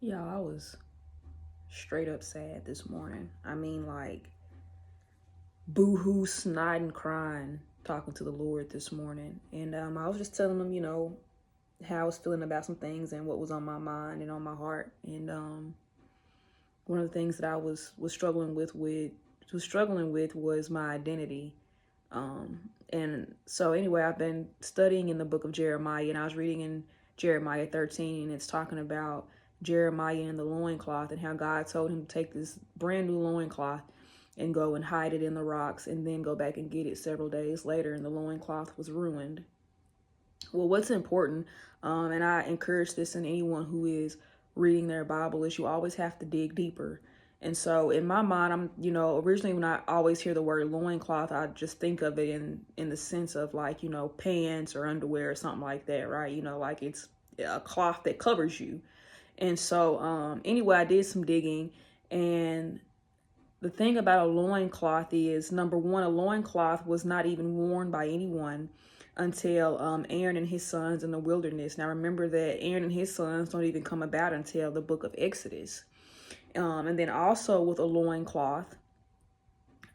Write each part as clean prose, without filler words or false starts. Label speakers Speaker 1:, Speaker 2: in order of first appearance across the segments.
Speaker 1: Yeah, I was straight up sad this morning. I mean, like, boo-hoo, snot and crying, talking to the Lord this morning. And I was just telling him, how I was feeling about some things and what was on my mind and on my heart. And one of the things that I was struggling with was my identity. And so anyway, I've been studying in the book of Jeremiah, and I was reading in Jeremiah 13, and it's talking about Jeremiah and the loincloth and how God told him to take this brand new loincloth and go and hide it in the rocks and then go back and get it several days later, and the loincloth was ruined. Well, what's important, and I encourage this in anyone who is reading their Bible, is you always have to dig deeper. And so in my mind, originally when I always hear the word loincloth, I just think of it in the sense of like, pants or underwear or something like that, right? Like it's a cloth that covers you. And so anyway, I did some digging, and the thing about a loincloth is, number one, a loincloth was not even worn by anyone until Aaron and his sons in the wilderness. Now remember that Aaron and his sons don't even come about until the book of Exodus. And then also with a loincloth,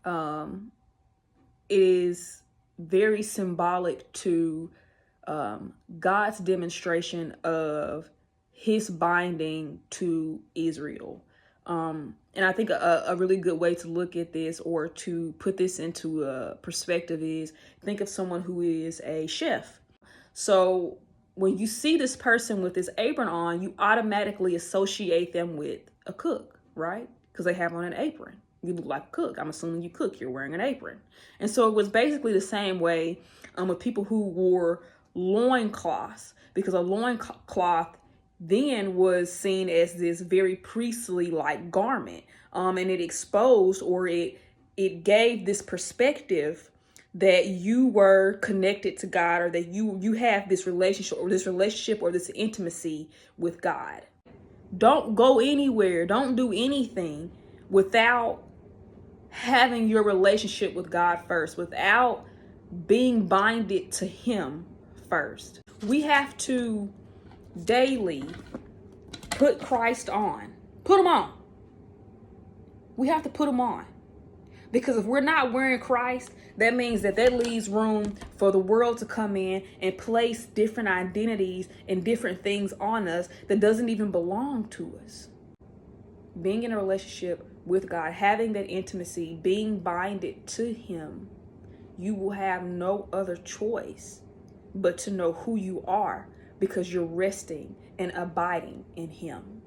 Speaker 1: it is very symbolic to God's demonstration of his binding to Israel. And I think a really good way to look at this, or to put this into a perspective, is think of someone who is a chef. So when you see this person with this apron on, you automatically associate them with a cook, right? Because they have on an apron. You look like a cook. I'm assuming you cook. You're wearing an apron. And so it was basically the same way with people who wore loincloths, because a loincloth then was seen as this very priestly like garment, and it exposed, or it gave this perspective that you were connected to God, or that you have this relationship or this intimacy with God. Don't go anywhere, don't do anything without having your relationship with God first, without being binded to him first. We have to daily put Christ on. Put him on. We have to put him on. Because if we're not wearing Christ, that means that leaves room for the world to come in and place different identities and different things on us that doesn't even belong to us. Being in a relationship with God, having that intimacy, being binded to him, you will have no other choice but to know who you are, because you're resting and abiding in him.